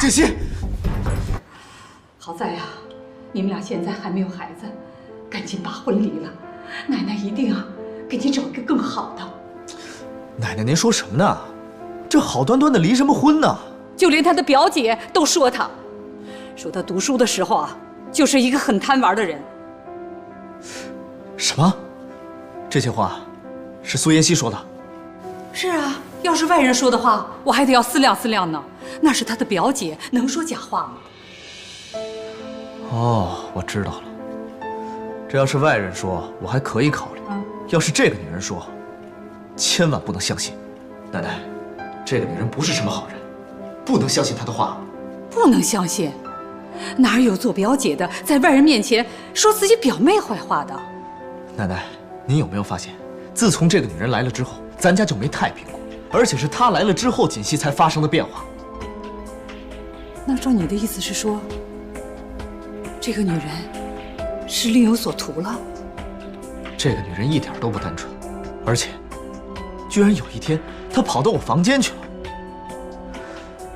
锦溪，好在呀，你们俩现在还没有孩子，赶紧把婚离了。奶奶一定给你找一个更好的。奶奶您说什么呢？这好端端的离什么婚呢？就连他的表姐都说他读书的时候就是一个很贪玩的人。什么？这些话是苏妍希说的？是啊，要是外人说的话，我还得要思量思量呢。那是他的表姐，能说假话吗？哦，我知道了。这要是外人说，我还可以考虑。要是这个女人说，千万不能相信。奶奶，这个女人不是什么好人，不能相信她的话。不能相信？哪有做表姐的在外人面前说自己表妹坏话的？奶奶，您有没有发现，自从这个女人来了之后，咱家就没太平过，而且是她来了之后，锦溪才发生的变化。那照你的意思是说，这个女人是另有所图了？这个女人一点都不单纯，而且，居然有一天她跑到我房间去了。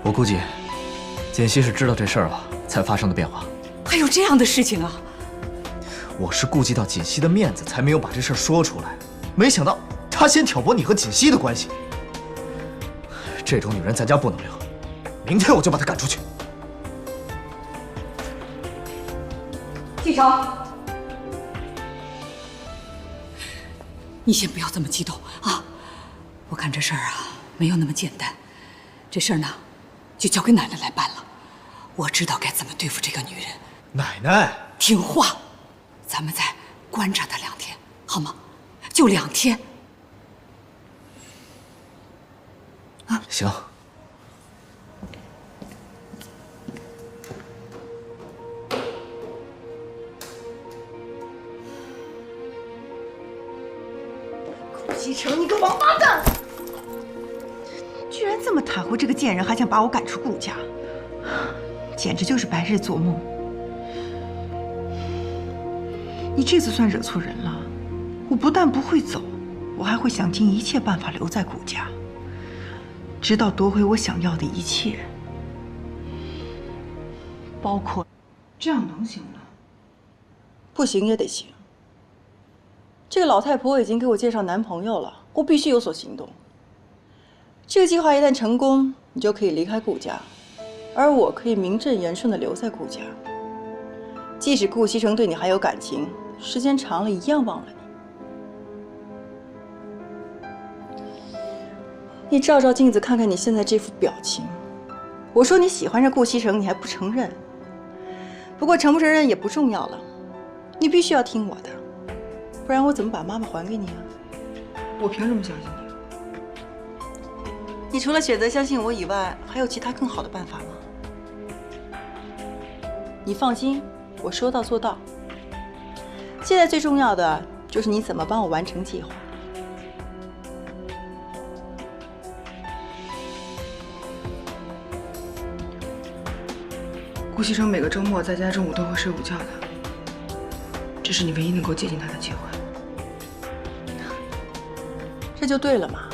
我估计，锦溪是知道这事儿了才发生的变化。还有这样的事情啊？我是顾及到锦溪的面子，才没有把这事儿说出来。没想到她先挑拨你和锦溪的关系。这种女人咱家不能留，明天我就把她赶出去。季成，你先不要这么激动啊！我看这事儿没有那么简单，这事儿呢，就交给奶奶来办了。我知道该怎么对付这个女人。奶奶，听话，咱们再观察她2天，好吗？就2天。行。西城，你个王八蛋！居然这么袒护这个贱人，还想把我赶出顾家，简直就是白日做梦。你这次算惹错人了，我不但不会走，我还会想尽一切办法留在顾家，直到夺回我想要的一切，包括……这样能行吗？不行也得行。这个老太婆已经给我介绍男朋友了，我必须有所行动。这个计划一旦成功，你就可以离开顾家，而我可以名正言顺地留在顾家。即使顾西城对你还有感情，时间长了一样忘了你。你照照镜子，看看你现在这副表情。我说你喜欢上顾西城，你还不承认。不过承不承认也不重要了，你必须要听我的。不然我怎么把妈妈还给你啊？我凭什么相信你？你除了选择相信我以外，还有其他更好的办法吗？你放心，我说到做到。现在最重要的就是你怎么帮我完成计划。顾西城每个周末在家中午都会睡午觉的，这是你唯一能够接近他的机会。这就对了嘛。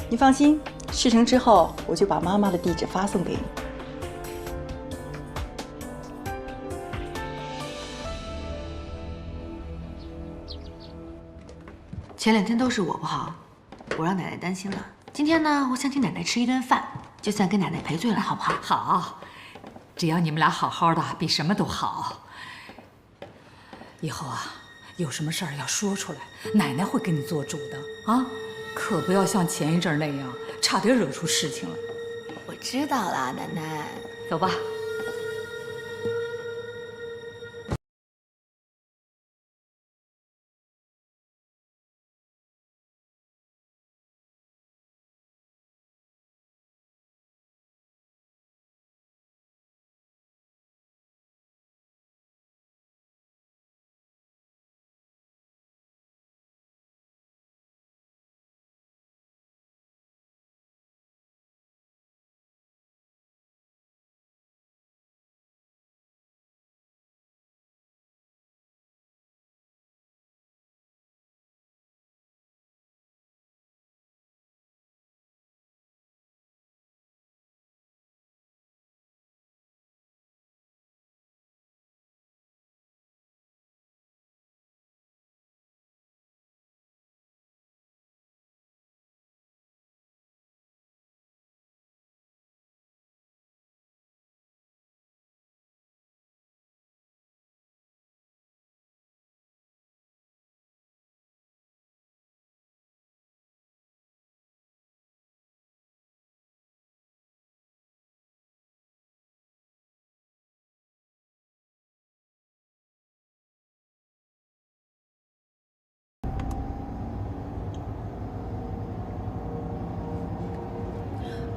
你放心，事成之后我就把妈妈的地址发送给你。前2天都是我不好，我让奶奶担心了。今天呢，我想请奶奶吃一顿饭，就算给奶奶赔罪了，好不好？好，只要你们俩好好的，比什么都好。以后有什么事儿要说出来，奶奶会给你做主的啊，可不要像前一阵那样，差点惹出事情来。我知道了，奶奶。走吧。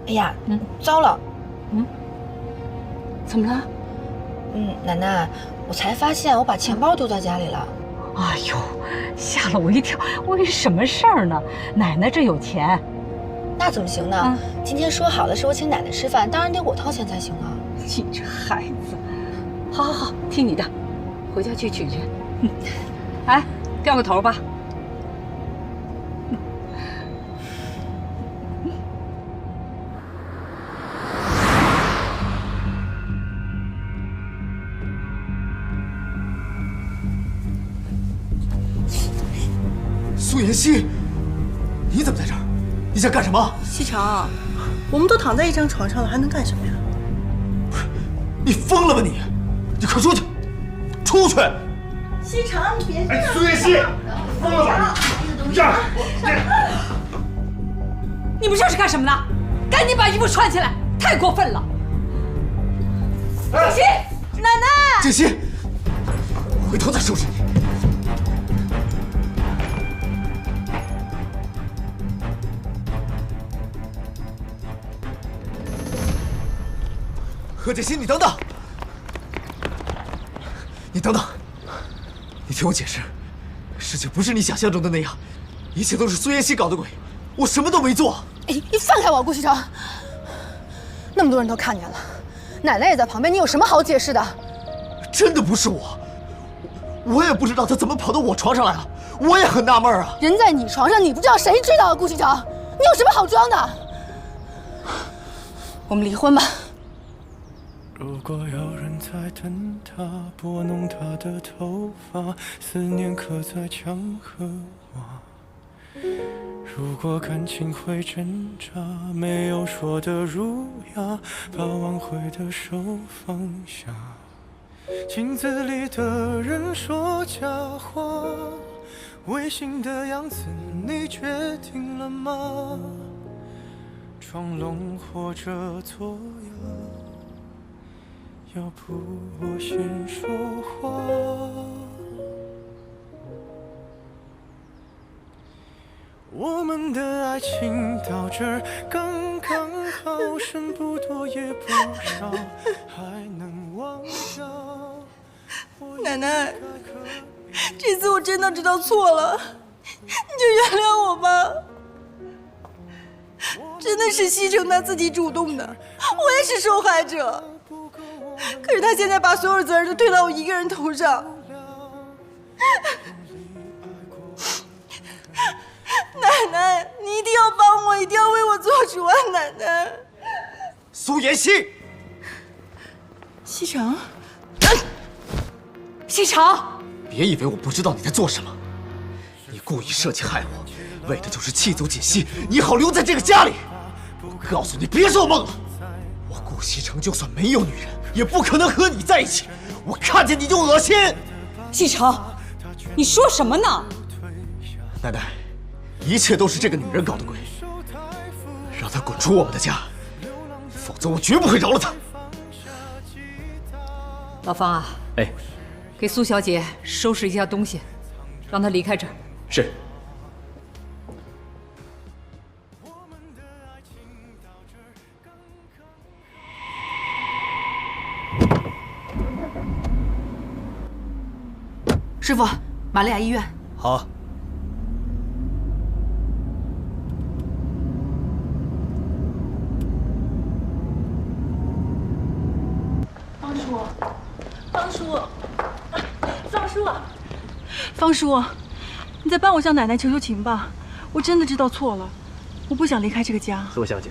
哎呀，糟了，怎么了？奶奶，我才发现我把钱包丢在家里了。哎呦，吓了我一跳！我以为什么事儿呢？奶奶这有钱。那怎么行呢？今天说好的是我请奶奶吃饭，当然得我掏钱才行啊。你这孩子，好，听你的，回家去取去。哎，掉个头吧。苏妍希，你怎么在这儿？你想干什么？西城，我们都躺在一张床上了，还能干什么呀？不是，你疯了吧你？你快出去！出去！西城，你别这样！苏妍希，疯了吧你？站！你们这是干什么呢？赶紧把衣服穿起来！太过分了！建熙，奶奶！建熙，我回头再收拾你。何建新，你等等！你等等！你听我解释，事情不是你想象中的那样，一切都是苏妍希搞的鬼，我什么都没做。哎，你放开我，顾西城！那么多人都看见了，奶奶也在旁边，你有什么好解释的？真的不是我也不知道他怎么跑到我床上来了，我也很纳闷啊。人在你床上，你不知道谁知道啊？顾西城，你有什么好装的？我们离婚吧。如果有人在等他，拨弄他的头发，思念刻在墙和瓦。如果感情会挣扎，没有说的儒雅，把挽回的手放下。镜子里的人说假话，违心的样子你决定了吗？装聋或者作哑，要不我先说话。我们的爱情到这儿刚刚好，剩不多也不少，还能忘掉。奶奶，这次我真的知道错了，你就原谅我吧。真的是西城他自己主动的，我也是受害者。可是他现在把所有责任都推到我一个人头上。奶奶，你一定要帮我，一定要为我做主啊！奶奶，苏妍希，西城，西城，别以为我不知道你在做什么，你故意设计害我，为的就是气走锦溪，你好留在这个家里。我告诉你，别做梦了！我顾西城就算没有女人，也不可能和你在一起。我看见你就恶心。西城，你说什么呢？奶奶，一切都是这个女人搞的鬼，让她滚出我们的家，否则我绝不会饶了她。老方啊，哎，给苏小姐收拾一下东西，让她离开这儿。是。师傅，玛利亚医院。好。方叔，方叔，方叔，方叔，你再帮我向奶奶求求情吧！我真的知道错了，我不想离开这个家。苏小姐，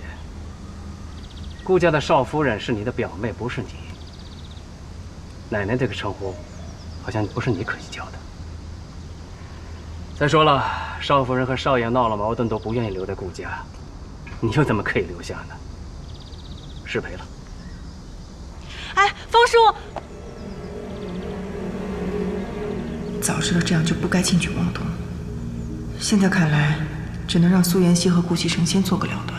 顾家的少夫人是你的表妹，不是你。奶奶这个称呼，好像不是你可以叫的。再说了，少夫人和少爷闹了矛盾，都不愿意留在顾家，你又怎么可以留下呢？失陪了。哎，方叔，早知道这样就不该轻举妄动。现在看来，只能让苏妍希和顾西城先做个了断。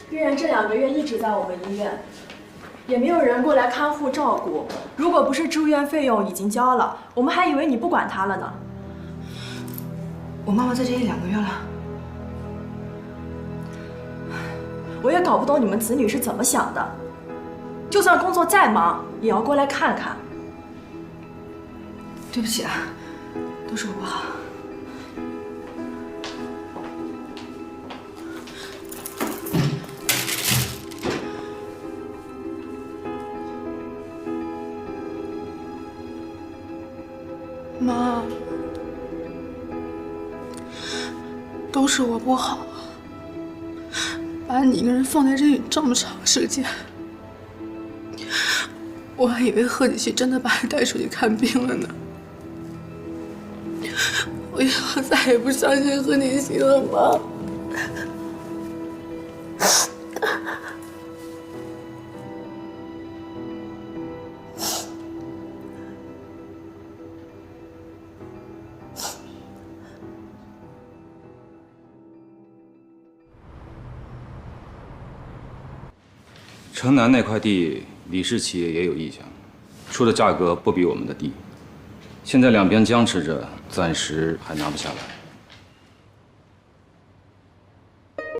病人这2个月一直在我们医院，也没有人过来看护照顾。如果不是住院费用已经交了，我们还以为你不管他了呢。我妈妈在这1、2个月了。我也搞不懂你们子女是怎么想的，就算工作再忙，也要过来看看。对不起啊，都是我不好。妈，都是我不好，把你一个人放在这里这么长时间，我还以为贺锦熙真的把你带出去看病了呢。我以后再也不相信贺锦熙了，妈。城南那块地，李氏企业也有意向，出的价格不比我们的低。现在两边僵持着，暂时还拿不下来。